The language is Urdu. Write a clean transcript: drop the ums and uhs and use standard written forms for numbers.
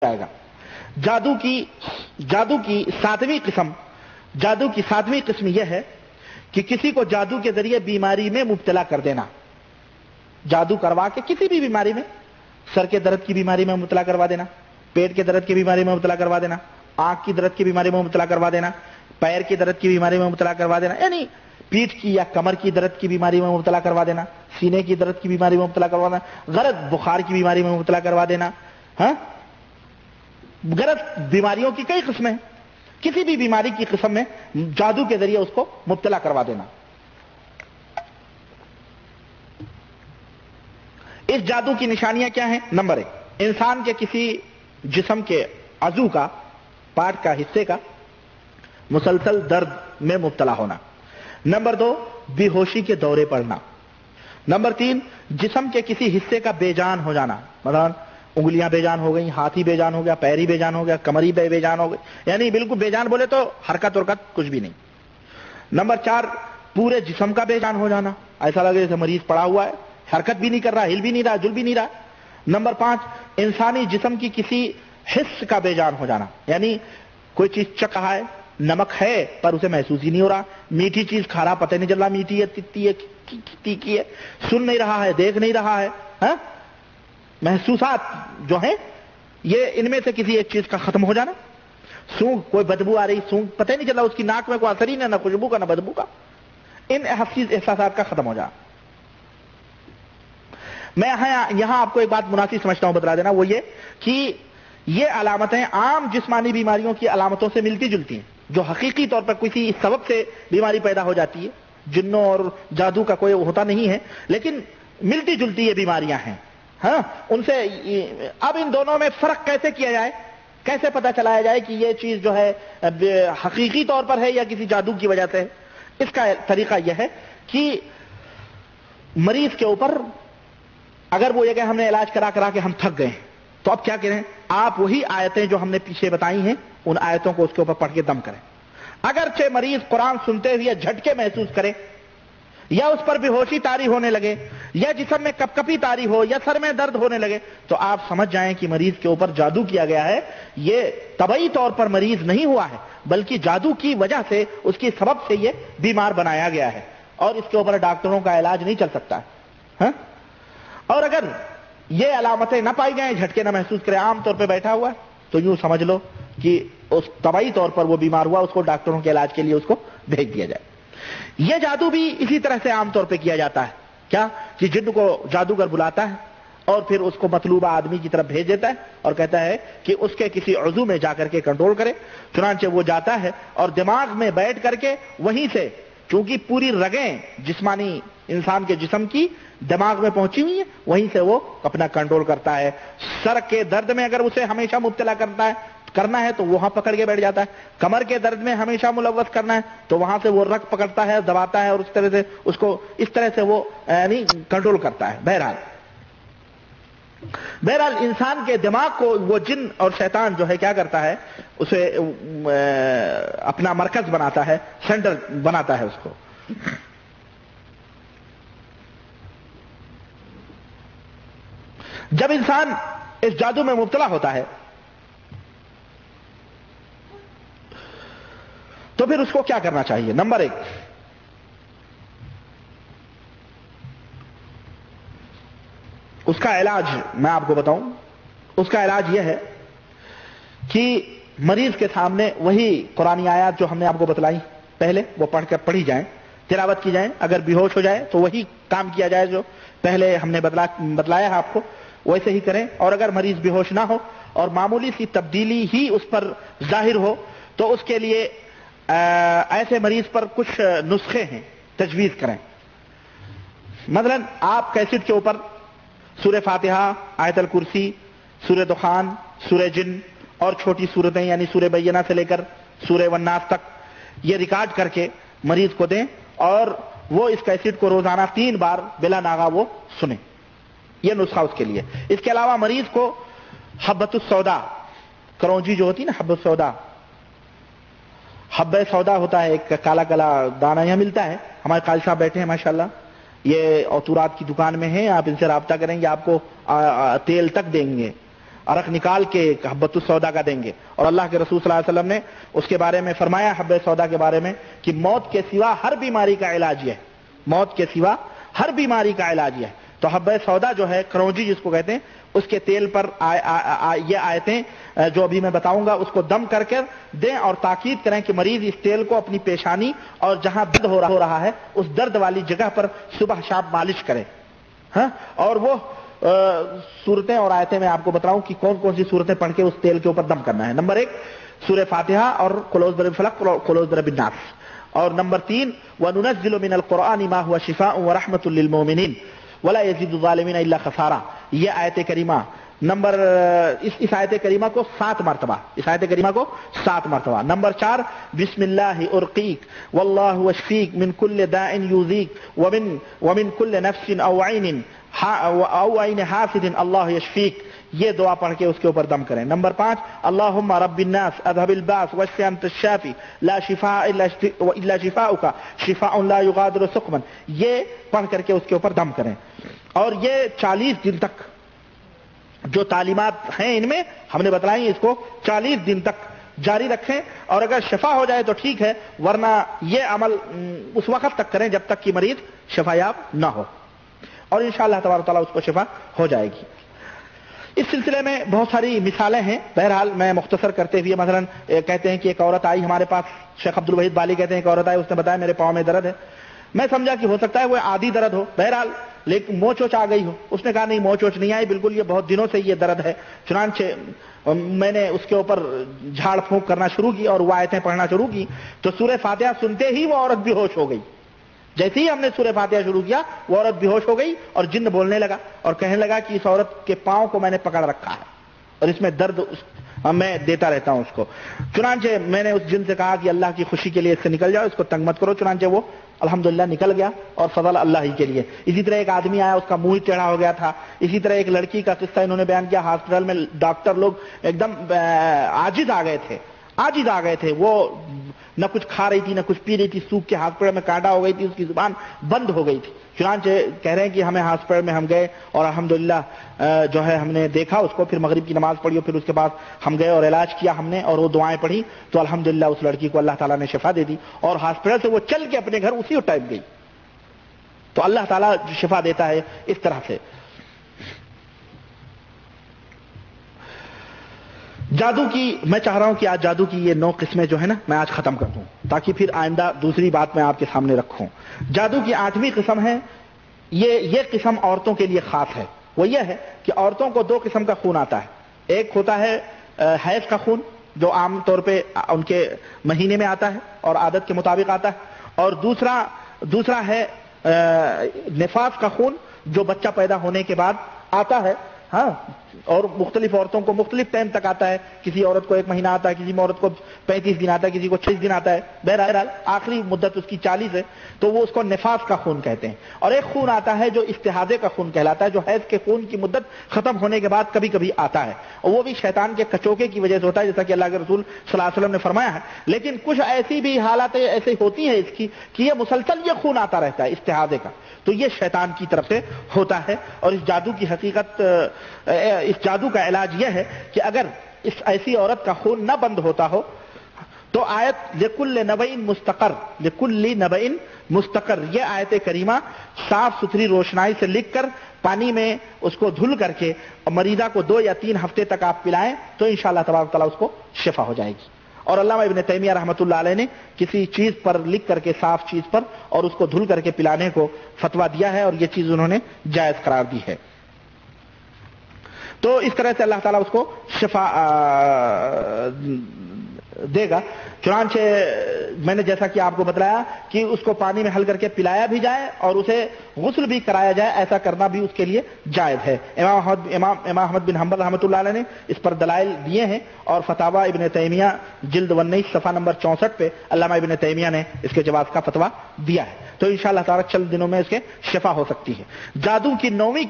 جائے گا۔ جادو کی ساتویں قسم یہ ہے کہ کسی کو جادو کے ذریعے بیماری میں مبتلا کر دینا، جادو کروا کے کسی بھی بیماری میں، سر کے درد کی بیماری میں مبتلا کروا دینا، پیٹ کے درد کی بیماری میں مبتلا کروا دینا، آنکھ کی درد کی بیماری میں مبتلا کروا دینا، پیر کی درد کی بیماری میں مبتلا کروا دینا، یعنی پیٹھ کی یا کمر کی درد کی بیماری میں مبتلا کروا دینا، سینے کی درد کی بیماری میں مبتلا کروا دینا، غلط بخار کی بیماری میں مبتلا کروا دینا۔ ہاں، غلط بیماریوں کی کئی قسمیں ہیں، کسی بھی بیماری کی قسم میں جادو کے ذریعے اس کو مبتلا کروا دینا۔ اس جادو کی نشانیاں کیا ہیں؟ نمبر 1، انسان کے کسی جسم کے عضو کا، پارٹ کا، حصے کا مسلسل درد میں مبتلا ہونا۔ نمبر 2، بے ہوشی کے دورے پڑنا۔ نمبر 3، جسم کے کسی حصے کا بے جان ہو جانا، مثلا انگلیاں بے جان ہو گئی، ہاتھ ہی بے جان ہو گیا، پیر ہی بے جان ہو گیا، کمر ہی بے جان ہو گئی، یعنی بالکل بے جان بولے تو حرکت ورکت کچھ بھی نہیں۔ نمبر 4، پورے جسم کا بے جان ہو جانا، ایسا لگے جیسے مریض پڑا ہوا ہے، حرکت بھی نہیں کر رہا، ہل بھی نہیں رہا، جل بھی نہیں رہا۔ نمبر 5، انسانی جسم کی کسی حص کا بے جان ہو جانا، یعنی کوئی چیز چکھ رہا ہے، نمک ہے پر اسے محسوس ہی نہیں ہو رہا، میٹھی چیز کھا رہا پتہ نہیں چل رہا میٹھی ہے، تتی ہے، تیکھی ہے، سن نہیں رہا ہے، دیکھ نہیں رہا ہے۔ ہاں، محسوسات جو ہیں یہ ان میں سے کسی ایک چیز کا ختم ہو جانا۔ سونگ، کوئی بدبو آ رہی، سونگ پتہ ہی نہیں چل رہا، اس کی ناک میں کوئی اثر ہی نہیں، نہ خوشبو کا نہ بدبو کا، ان احساسات کا ختم ہو جانا۔ میں یہاں آپ کو ایک بات مناسب سمجھتا ہوں بتلا دینا، وہ یہ کہ یہ علامتیں عام جسمانی بیماریوں کی علامتوں سے ملتی جلتی ہیں، جو حقیقی طور پر کسی سبب سے بیماری پیدا ہو جاتی ہے، جنوں اور جادو کا کوئی ہوتا نہیں ہے، لیکن ملتی جلتی یہ بیماریاں ہیں۔ ہاں، ان سے اب ان دونوں میں فرق کیسے کیا جائے، کیسے پتہ چلایا جائے کہ یہ چیز جو ہے حقیقی طور پر ہے یا کسی جادو کی وجہ سے ہے؟ اس کا طریقہ یہ ہے کہ مریض کے اوپر اگر وہ یہ کہ ہم نے علاج کرا کے ہم تھک گئے تو اب کیا کریں؟ آپ وہی آیتیں جو ہم نے پیچھے بتائی ہیں ان آیتوں کو اس کے اوپر پڑھ کے دم کریں۔ اگرچہ مریض قرآن سنتے ہوئے جھٹکے محسوس کرے، یا اس پر بے ہوشی طاری ہونے لگے، یا جسم میں کپ کپی طاری ہو، یا سر میں درد ہونے لگے، تو آپ سمجھ جائیں کہ مریض کے اوپر جادو کیا گیا ہے۔ یہ طبعی طور پر مریض نہیں ہوا ہے، بلکہ جادو کی وجہ سے، اس کی سبب سے یہ بیمار بنایا گیا ہے، اور اس کے اوپر ڈاکٹروں کا علاج نہیں چل سکتا ہے۔ ہاں؟ اور اگر یہ علامتیں نہ پائی جائیں، جھٹکے نہ محسوس کرے، عام طور پہ بیٹھا ہوا ہے، تو یوں سمجھ لو کہ اس طبعی طور پر وہ بیمار ہوا، اس کو ڈاکٹروں کے علاج کے لیے اس کو بھیج دیا جائے۔ یہ جادو بھی اسی طرح سے عام طور پہ کیا جاتا ہے، کیا کہ جن کو جادوگر بلاتا ہے اور پھر اس کو مطلوبہ آدمی کی طرف بھیج دیتا ہے اور کہتا ہے کہ اس کے کسی عضو میں جا کر کے کنٹرول کرے۔ چنانچہ وہ جاتا ہے اور دماغ میں بیٹھ کر کے وہیں سے، چونکہ پوری رگیں جسمانی انسان کے جسم کی دماغ میں پہنچی ہوئی ہیں، وہیں سے وہ اپنا کنٹرول کرتا ہے۔ سر کے درد میں اگر اسے ہمیشہ مبتلا کرنا ہے تو وہاں پکڑ کے بیٹھ جاتا ہے، کمر کے درد میں ہمیشہ ملوث کرنا ہے تو وہاں سے وہ رگ پکڑتا ہے، دباتا ہے، اور اس طرح سے اس کو اس طرح سے وہ یعنی کنٹرول کرتا ہے۔ بہرحال انسان کے دماغ کو وہ جن اور شیطان جو ہے کیا کرتا ہے، اسے اپنا مرکز بناتا ہے، سینٹر بناتا ہے اس کو۔ جب انسان اس جادو میں مبتلا ہوتا ہے تو پھر اس کو کیا کرنا چاہیے؟ نمبر 1، اس کا علاج میں آپ کو بتاؤں، اس کا علاج یہ ہے کہ مریض کے سامنے وہی قرآنی آیات جو ہم نے آپ کو بتلائی پہلے، وہ پڑھی جائیں، تلاوت کی جائیں۔ اگر بے ہوش ہو جائے تو وہی کام کیا جائے جو پہلے ہم نے بتلایا ہے آپ کو، ویسے ہی کریں۔ اور اگر مریض بے ہوش نہ ہو اور معمولی سی تبدیلی ہی اس پر ظاہر ہو تو اس کے لیے ایسے مریض پر کچھ نسخے ہیں، تجویز کریں۔ مثلا آپ کیسٹ کے اوپر سورہ فاتحہ، آیت الکرسی، سورہ دخان، سورہ جن اور چھوٹی سورتیں یعنی سورہ بینہ سے لے کر سورہ والناس تک یہ ریکارڈ کر کے مریض کو دیں، اور وہ اس کیسٹ کو روزانہ 3 بار بلا ناغہ وہ سنیں۔ یہ نسخہ اس کے لیے۔ اس کے علاوہ مریض کو حبۃ السودا، کرونجی جو ہوتی ہے نا، حبۃ السودا، حبہ سودا ہوتا ہے، ایک کالا کالا دانہ یہاں ملتا ہے، ہمارے قاضی صاحب بیٹھے ہیں ماشاءاللہ، یہ عطورات کی دکان میں ہیں، آپ ان سے رابطہ کریں گے، آپ کو تیل تک دیں گے، عرق نکال کے حبۃ السودا کا دیں گے. اور اللہ کے رسول صلی اللہ علیہ وسلم نے اس کے بارے میں فرمایا حبۃ سودا کے بارے میں کہ موت کے سوا ہر بیماری کا علاج یہ ہے, موت کے سوا ہر بیماری کا علاج یہ ہے. تو حبۃ سودا جو ہے, کرونجی جس کو کہتے ہیں, اس کے تیل پر یہ آیتیں جو ابھی میں بتاؤں گا اس کو دم کر کر دیں اور تاکید کریں کہ مریض اس تیل کو اپنی پیشانی اور جہاں درد ہو رہا ہے اس درد والی جگہ پر صبح شام مالش کریں. ہاں, اور وہ صورتیں اور آیتیں میں آپ کو بتاؤں کہ کون کون سی صورتیں پڑھ کے اس تیل کے اوپر دم کرنا ہے. نمبر 1 سورہ فاتحہ اور قل اعوذ برب الفلق قل اعوذ برب الناس. اور نمبر 3 وَنُنَزِّلُ مِنَ الْقُرْآنِ مَا هُوَ شِفَاءٌ وَرَحْمَةٌ لِّلْمُؤْمِنِينَ وَلَا يَزِيدُ الظَّالِمِينَ إِلَّا خَسَارًا. یہ آیت کریمہ اس آیت کریمہ کو 7 مرتبہ, اس آیت کریمہ کو 7 مرتبہ. نمبر 4 بسم اللہ ارقیک واللہ وشفیک من کل داء یوزیک ومن کل نفس او عین حاسد اللہ یشفیک. یہ دعا پڑھ کے اس کے اوپر دم کریں. نمبر 5 اللہم رب الناس اذهب الباس واشف انت الشافی لا شفاء الا شفاؤک شفاء لا یغادر سقما. یہ پڑھ کر کے اس کے اوپر دم کریں. اور یہ 40 دن تک جو تعلیمات ہیں ان میں ہم نے بتلائی, اس کو 40 دن تک جاری رکھیں. اور اگر شفا ہو جائے تو ٹھیک ہے, ورنہ یہ عمل اس وقت تک کریں جب تک کہ مریض شفا یاب نہ ہو, اور انشاءاللہ تبارک تعالیٰ اس کو شفا ہو جائے گی. اس سلسلے میں بہت ساری مثالیں ہیں. بہرحال میں مختصر کرتے ہوئے مثلا کہتے ہیں کہ ایک عورت آئی ہمارے پاس, شیخ عبد الوحید بالی کہتے ہیں ایک عورت آئی, اس نے بتایا میرے پاؤں میں درد ہے. میں سمجھا کہ ہو سکتا ہے وہ عادی درد ہو, بہرحال لیکن موچ ووچ آ گئی ہو. اس نے کہا نہیں موچ ووچ نہیں آئی, بالکل یہ بہت دنوں سے یہ درد ہے. چنانچہ میں نے اس کے اوپر جھاڑ پھونک کرنا شروع کی اور وہ آیتیں پڑھنا شروع کی, تو سورہ فاتحہ سنتے ہی وہ عورت بے ہوش ہو گئی. جیسے ہی ہم نے سورہ فاتحہ شروع کیا وہ عورت بے ہوش ہو گئی اور جن بولنے لگا اور کہنے لگا کہ اس عورت کے پاؤں کو میں نے پکڑ رکھا ہے اور اس میں درد میں دیتا رہتا ہوں اس کو. چنانچہ میں نے اس جن سے کہا کہ اللہ کی خوشی کے لیے اس سے نکل جاؤ, اس کو تنگ مت کرو. چنانچہ وہ الحمدللہ نکل گیا اور فضل اللہ ہی کے لیے. اسی طرح ایک آدمی آیا, اس کا منہ ٹیڑھا ہو گیا تھا. اسی طرح ایک لڑکی کا قصہ انہوں نے بیان کیا, ہاسپٹل میں ڈاکٹر لوگ ایک دم عاجز آ گئے تھے. وہ نہ کچھ کھا رہی تھی نہ کچھ پی رہی تھی, سوکھ کے ہاسپٹل میں کانٹا ہو گئی تھی, اس کی زبان بند ہو گئی تھی. چنانچہ کہہ رہے ہیں کہ ہمیں ہاسپٹل میں ہم گئے اور الحمدللہ جو ہے ہم نے دیکھا اس کو, پھر مغرب کی نماز پڑھی اور پھر اس کے بعد ہم گئے اور علاج کیا ہم نے اور وہ دعائیں پڑھی تو الحمدللہ اس لڑکی کو اللہ تعالیٰ نے شفا دے دی اور ہاسپٹل سے وہ چل کے اپنے گھر اسی ٹائم گئی. تو اللہ تعالیٰ شفا دیتا ہے اس طرح سے. جادو کی میں چاہ رہا ہوں کہ آج جادو کی یہ 9 قسمیں جو ہے نا میں آج ختم کر دوں تاکہ پھر آئندہ دوسری بات میں آپ کے سامنے رکھوں. جادو کی 8ویں قسم ہے, یہ قسم عورتوں کے لیے خاص ہے. وہ یہ ہے کہ عورتوں کو 2 قسم کا خون آتا ہے. ایک ہوتا ہے حیض کا خون جو عام طور پہ ان کے مہینے میں آتا ہے اور عادت کے مطابق آتا ہے, اور دوسرا ہے نفاس کا خون جو بچہ پیدا ہونے کے بعد آتا ہے. ہاں, اور مختلف عورتوں کو مختلف ٹائم تک آتا ہے. کسی عورت کو 1 مہینہ آتا ہے, کسی عورت کو 35 دن آتا ہے, کسی کو 36 دن آتا ہے. بہرحال آخری مدت اس کی 40 ہے, تو وہ اس کو نفاس کا خون کہتے ہیں. اور ایک خون آتا ہے جو استحاضے کا خون کہلاتا ہے, جو حیض کے خون کی مدت ختم ہونے کے بعد کبھی کبھی آتا ہے, اور وہ بھی شیطان کے کچوکے کی وجہ سے ہوتا ہے, جیسا کہ اللہ کے رسول صلی اللہ علیہ وسلم نے فرمایا ہے. لیکن کچھ ایسی بھی حالات ایسے ہوتی ہیں اس کی کہ یہ مسلسل یہ خون آتا رہتا ہے استحاضے کا, تو یہ شیطان کی طرف سے ہوتا ہے. اور اس جادو کی حقیقت, اس جادو کا علاج یہ ہے کہ اگر اس ایسی عورت کا خون نہ بند ہوتا ہو تو آیت لکل نبئ مستقر یہ آیت کریمہ صاف ستھری روشنائی سے لکھ کر پانی میں اس کو دھل کر کے مریضہ کو 2 یا 3 ہفتے تک آپ پلائیں تو انشاءاللہ تبارک تعالیٰ اس کو شفا ہو جائے گی. اور علامہ ابن تیمیہ رحمۃ اللہ علیہ نے کسی چیز پر لکھ کر کے, صاف چیز پر, اور اس کو دھل کر کے پلانے کو فتویٰ دیا ہے اور یہ چیز انہوں نے جائز قرار دی ہے. تو اس طرح سے اللہ تعالیٰ اس کو شفا دے گا. چنانچہ میں نے جیسا کہ آپ کو بتلایا کہ اس کو پانی میں حل کر کے پلایا بھی جائے اور اسے غسل بھی کرایا جائے, ایسا کرنا بھی اس کے لیے جائز ہے. امام احمد بن حنبل رحمۃ اللہ علیہ نے اس پر دلائل دیے ہیں, اور فتاوی ابن تیمیہ جلد 19 صفحہ نمبر 64 پہ علامہ ابن تیمیہ نے اس کے جواز کا فتویٰ دیا ہے. تو انشاءاللہ تعالیٰ چند دنوں میں اس کے شفا ہو سکتی ہے. جادو کی 9ویں